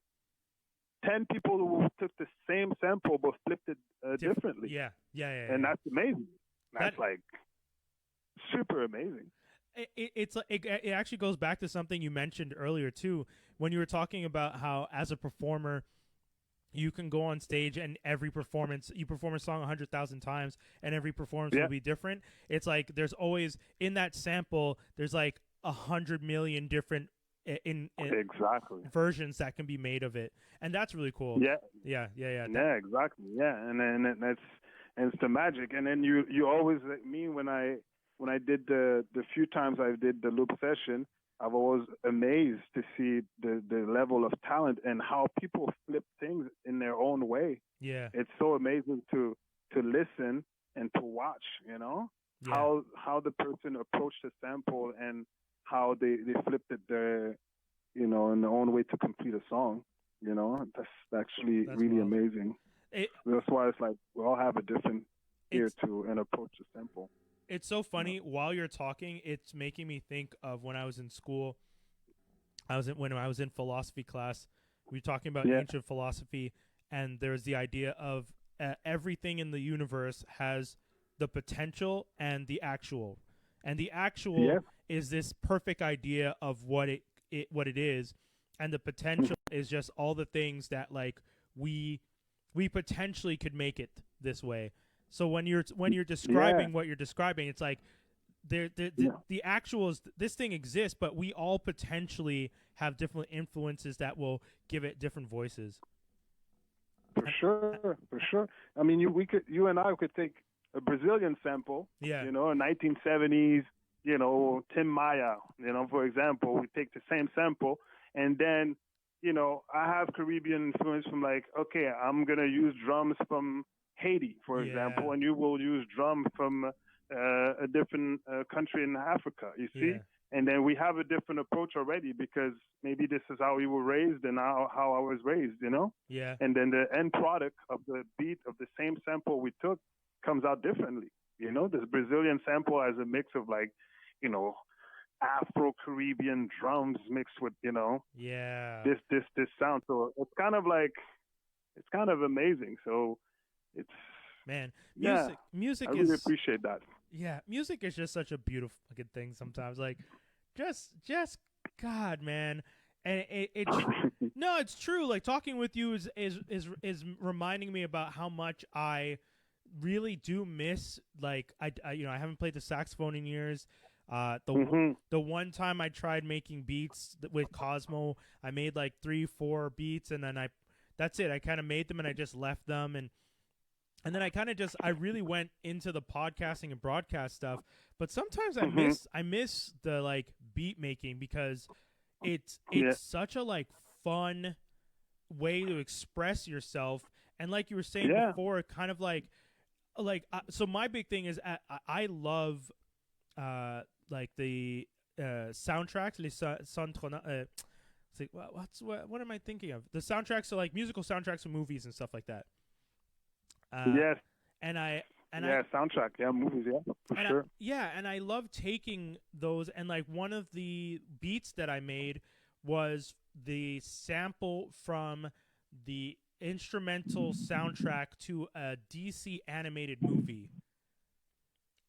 10 people who took the same sample but flipped it differently.
Yeah.
And that's amazing. That's like super amazing.
It actually goes back to something you mentioned earlier too, when you were talking about how as a performer you can go on stage and every performance you perform a song 100,000 times and every performance will be different. It's like there's always in that sample there's like 100 million different in
exactly
versions that can be made of it, and that's really cool. Yeah,
exactly. And it's the magic. And then you always, like me, when I did the few times I did the loop session, I've always amazed to see the level of talent and how people flip things in their own way.
Yeah,
it's so amazing to listen and to watch. How the person approached the sample and how they flipped it there, in their own way to complete a song. That's actually really wild. Amazing. That's why it's like we all have a different ear to and approach the sample.
It's so funny. While you're talking, it's making me think of when I was in school. When I was in philosophy class. We were talking about ancient philosophy, and there's the idea of everything in the universe has the potential and the actual. And the actual is this perfect idea of what it is, and the potential is just all the things that like we potentially could make it this way. So when you're describing what you're describing, it's like the actual is this thing exists, but we all potentially have different influences that will give it different voices.
For sure. I mean, you and I could take a Brazilian sample, a 1970s, Tim Maia, for example. We take the same sample, and then, I have Caribbean influence from like, okay, I'm going to use drums from Haiti, for example, and you will use drum from a different country in Africa, you see? And then we have a different approach already because maybe this is how we were raised and how I was raised,
Yeah.
And then the end product of the beat of the same sample we took comes out differently. This Brazilian sample has a mix of like, Afro-Caribbean drums mixed with, this sound. So it's kind of amazing. So it's,
man, music
I really appreciate that.
Yeah, music is just such a beautiful fucking thing sometimes. Like, just God, man. And it no, it's true. Like talking with you is reminding me about how much I really do miss. Like I haven't played the saxophone in years. The one time I tried making beats with Cosmo, I made like 3-4 beats, and then that's it. I kind of made them and I just left them, and then I really went into the podcasting and broadcast stuff. But sometimes I miss the like beat making because it's such a like fun way to express yourself. And like you were saying before, kind of like so my big thing is I love like the soundtracks, what am I thinking of? The soundtracks, so like musical soundtracks of movies and stuff like that.
Soundtrack, movies, for sure.
And I love taking those, and like one of the beats that I made was the sample from the instrumental soundtrack to a DC animated movie.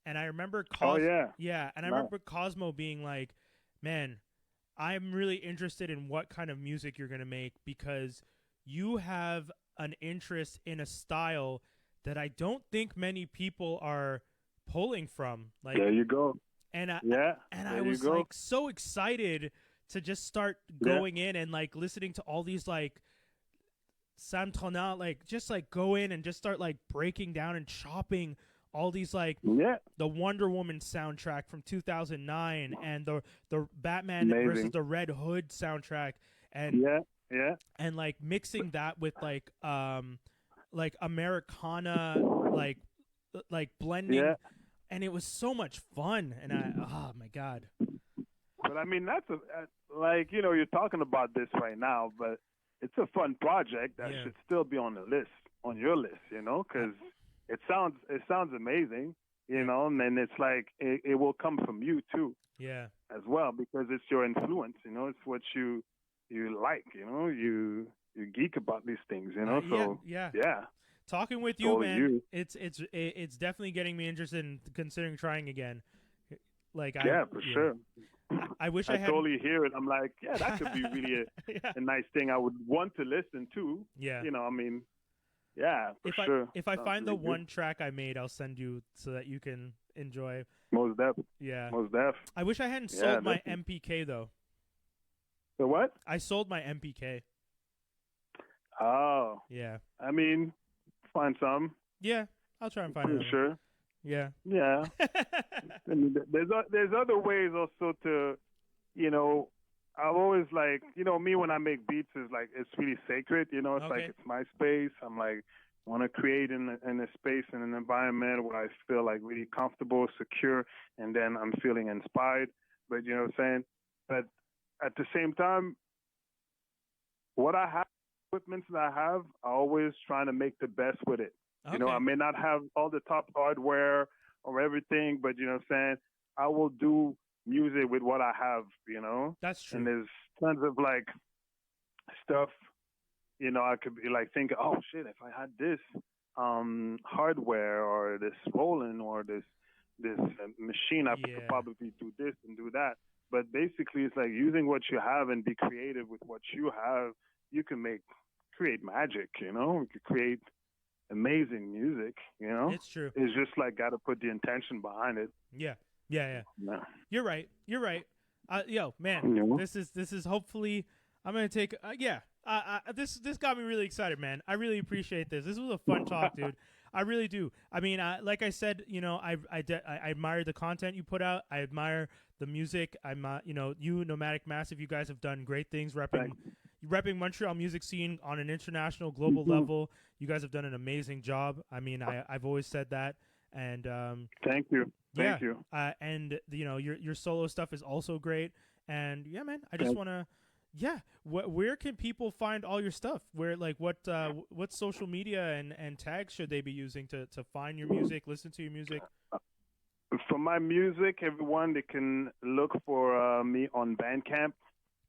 And I remember remember Cosmo being like, "Man, I'm really interested in what kind of music you're going to make because you have an interest in a style that I don't think many people are pulling from." Like,
there you go.
And I was like so excited to just start going in and like listening to all these like Sam Tonal, like just like go in and just start like breaking down and chopping all these like the Wonder Woman soundtrack from 2009 and the Batman versus the Red Hood soundtrack and
Yeah.
and like mixing that with like Americana, like
Yeah.
blending, and it was so much fun. And oh my god,
But I mean, that's like, you're talking about this right now, but it's a fun project that
yeah,
should still be on the list, on your list,
uh,
because it sounds amazing,
yeah,
and then it's like it will come from you too
yeah,
as well because it's your influence, it's what you like, you geek about these things,
yeah,
so
yeah.
yeah,
Talking with
it's
you,
all
man,
you.
it's definitely getting me interested in considering trying again. Like
Yeah, for
yeah,
sure.
I wish
I
I hadn't.
totally hear it. I'm like, yeah, that could be really
Yeah,
a nice thing I would want to listen to.
yeah.
I mean, yeah, for sure.
If I
Sounds
find the
really good.
one track I made, I'll send you so that you can enjoy.
Most def.
Yeah.
Most def.
I wish I hadn't
Yeah,
sold my
definitely.
MPK though.
So what?
I sold my MPK.
Oh,
Yeah.
I mean, find some.
Yeah. I'll try and find
For
another one.
sure.
Yeah.
Yeah. I mean, there's other ways also to, you know, I've always like, me when I make beats is like it's really sacred. It's like
Okay.
it's my space. I'm like want to create in a space in an environment where I feel like really comfortable, secure, and then I'm feeling inspired. But you know what I'm saying. But at the same time, what I have, equipment that I have, I always trying to make the best with it. I
Okay.
may not have all the top hardware or everything, but you know what I'm saying? I will do music with what I have.
That's
And
true.
there's tons of like stuff, I could be like thinking, oh shit, if I had this hardware or this Roland or this machine, I could
Yeah.
probably do this and do that. But basically, it's like using what you have and be creative with what you have. You can create magic. You could create amazing music.
It's true.
It's just like got to put the intention behind it.
Yeah. Yeah, yeah.
Yeah.
You're right. You're right. Yo, man,
You know?
this is hopefully I'm gonna take. Yeah, this got me really excited, man. I really appreciate this. This was a fun talk, dude. I really do. I mean, like I said, I admire the content you put out. I admire the music. You Nomadic Massive. You guys have done great things,
Thank
repping Montreal music scene on an international, global
you.
level. You guys have done an amazing job. I mean, I've always said that, and
Thank you.
yeah,
Thank you.
and your solo stuff is also great, and yeah, man, I just
Thank
want to, yeah, where can people find all your stuff? Where like what social media and tags should they be using to find your music, listen to your music?
For my music, everyone they can look for me on Bandcamp,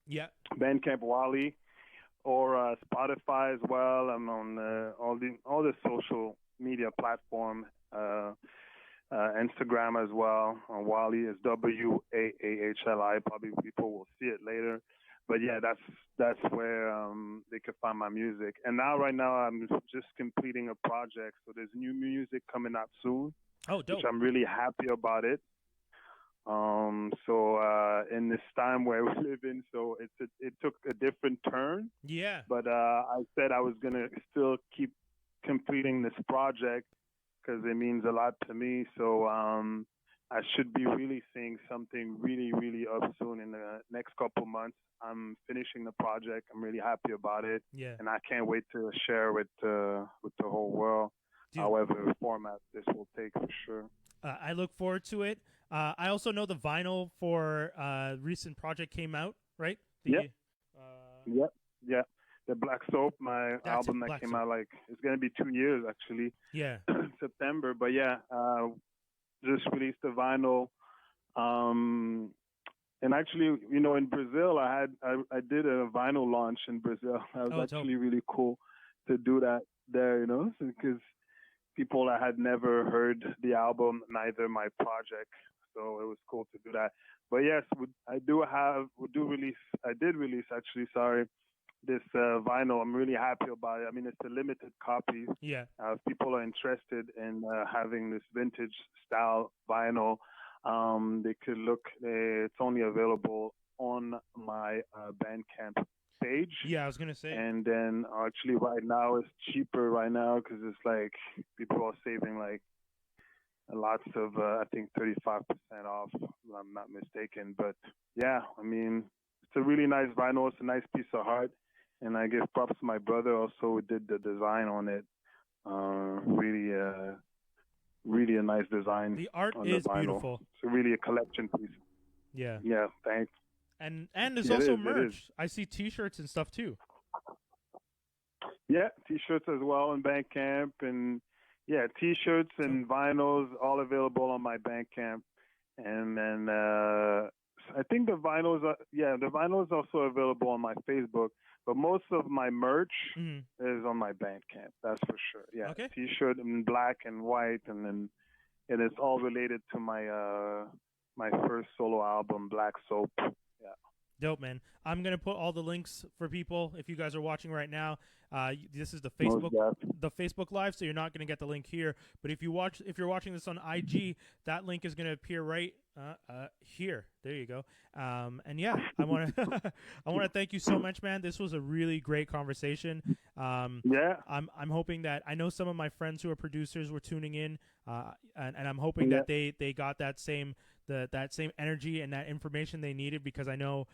Yeah,
Bandcamp Waahli, or Spotify as well. I'm on all the social media platform, Instagram as well. On Waahli is Waahli. Probably people will see it later, but yeah, that's where they can find my music. And right now, I'm just completing a project, so there's new music coming out soon,
oh
which
dope.
I'm really happy about it. So in this time where we live in, so it took a different turn,
Yeah,
but I said I was gonna still keep completing this project because it means a lot to me. So I should be releasing something really, really up soon in the next couple months. I'm finishing the project. I'm really happy about it,
yeah,
and I can't wait to share with the whole world.
dude.
However format this will take for sure.
I look forward to it. I also know the vinyl for recent project came out, right?
Yep.
The
Yep, yeah. The Black Soap, my
that's it,
album that
Black
came
Soap.
out like it's gonna be 2 years actually,
Yeah,
September. But yeah, just released the vinyl. Um, and actually, in Brazil, I did a vinyl launch in Brazil. That was
oh dope.
actually really cool to do that there. Because people that had never heard the album, neither my project. So it was cool to do that. But yes, I did release actually, sorry, this vinyl. I'm really happy about it. I mean, it's a limited copy.
Yeah,
If people are interested in having this vintage style vinyl, they could look. It's only available on my Bandcamp page.
yeah. I was gonna say.
And then actually right now it's cheaper right now because it's like people are saving like lots of I think 35% off if I'm not mistaken. But yeah, I mean it's a really nice vinyl. It's a nice piece of art, and I give props to my brother also who did the design on it. Really, really a nice design.
The art
on
is
the vinyl.
beautiful.
It's really a collection piece.
Yeah.
Yeah, thanks.
And there's
It
also
is, it
merch.
is.
I see T-shirts and stuff too.
Yeah, T-shirts as well on Bandcamp, and yeah, T-shirts and vinyls all available on my Bandcamp, and then I think the vinyls is also available on my Facebook, but most of my merch is on my Bandcamp. That's for sure. Yeah,
Okay.
T-shirt in black and white, and it's all related to my my first solo album, Black Soap. Yeah.
Dope, man. I'm gonna put all the links for people if you guys are watching right now. This is the
Most
Facebook Live, so you're not gonna get the link here. But if you're watching this on IG, that link is gonna appear right here. There you go. And yeah, I want to I want to thank you so much, man. This was a really great conversation.
Yeah.
I'm hoping that I know some of my friends who are producers were tuning in, and I'm hoping that they got that same energy and that information they needed, because I know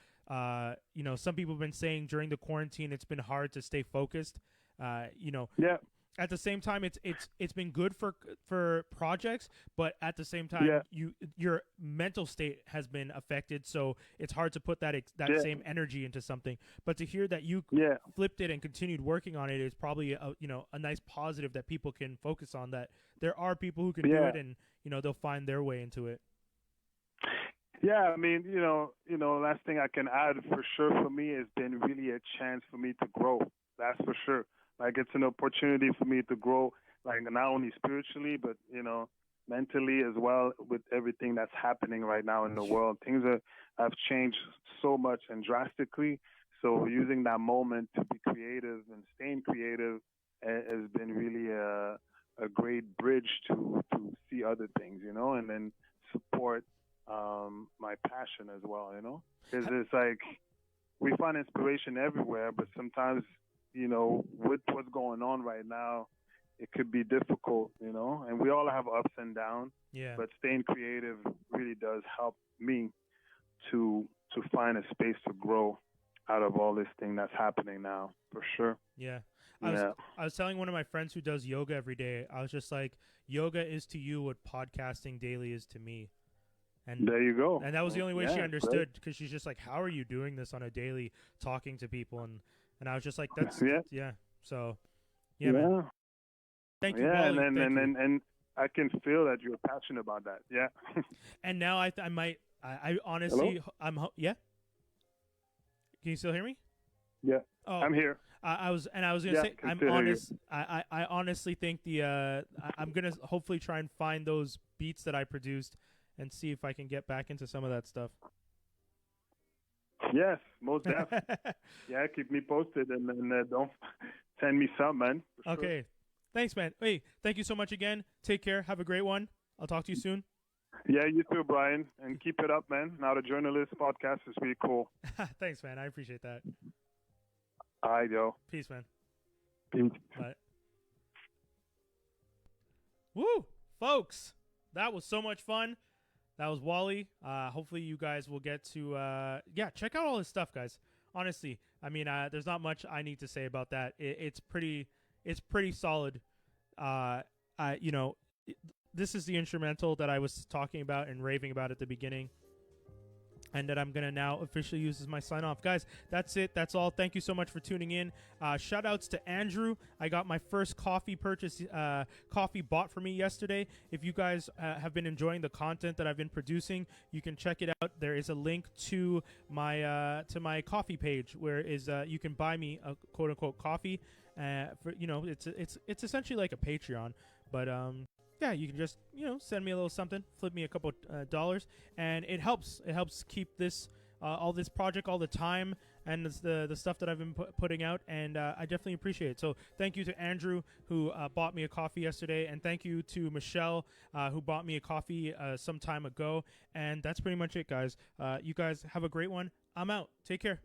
some people have been saying during the quarantine it's been hard to stay focused.
Yeah.
At the same time, it's been good for projects, but at the same time, your mental state has been affected, so it's hard to put that same energy into something. But to hear that you flipped it and continued working on it is probably a nice positive that people can focus on. That there are people who can do it, and they'll find their way into it.
Yeah, I mean, last thing I can add for sure for me has been really a chance for me to grow. That's for sure. Like, it's an opportunity for me to grow, like, not only spiritually, but, mentally as well, with everything that's happening right now in the world. Things have changed so much and drastically. So using that moment to be creative and staying creative has been really a great bridge to see other things, and then support my passion as well, because it's like we find inspiration everywhere, but sometimes, with what's going on right now, it could be difficult, and we all have ups and downs.
Yeah.
But staying creative really does help me to find a space to grow out of all this thing that's happening now, for sure.
Yeah. I was telling one of my friends who does yoga every day, I was just like, yoga is to you what podcasting daily is to me. And
there you go.
And that was the only way she understood, because she's just like, how are you doing this on a daily, talking to people? And I was just like, that's So man. Thank you, Waahli.
And I can feel that you're passionate about that. Yeah.
And now I honestly,
Hello?
Yeah. Can you still hear me?
Yeah.
Oh,
I'm here.
I was gonna say, I'm honest. I honestly think I'm gonna hopefully try and find those beats that I produced and see if I can get back into some of that stuff.
Yes, most definitely. Yeah, keep me posted, and then don't send me some, man.
Okay. Sure. Thanks, man. Hey, thank you so much again. Take care. Have a great one. I'll talk to you soon.
Yeah, you too, Brian. And keep it up, man. Now the Journalist podcast is really cool.
Thanks, man. I appreciate that.
All right, yo.
Peace, man.
Peace.
Bye. Woo! Folks, that was so much fun. That was Waahli. Hopefully you guys will get to check out all his stuff, guys. Honestly, I mean, there's not much I need to say about that. It's pretty solid. This is the instrumental that I was talking about and raving about at the beginning, and that I'm going to now officially use as my sign off. Guys, that's it. That's all. Thank you so much for tuning in. Shout outs to Andrew. I got my first coffee bought for me yesterday. If you guys have been enjoying the content that I've been producing, you can check it out. There is a link to my coffee page where you can buy me a quote unquote coffee. It's essentially like a Patreon, but yeah, you can just send me a little something, flip me a couple dollars, and it helps. It helps keep this all this project all the time, and the stuff that I've been putting out, and I definitely appreciate it. So thank you to Andrew who bought me a coffee yesterday, and thank you to Michelle who bought me a coffee some time ago. And that's pretty much it, guys. You guys have a great one. I'm out. Take care.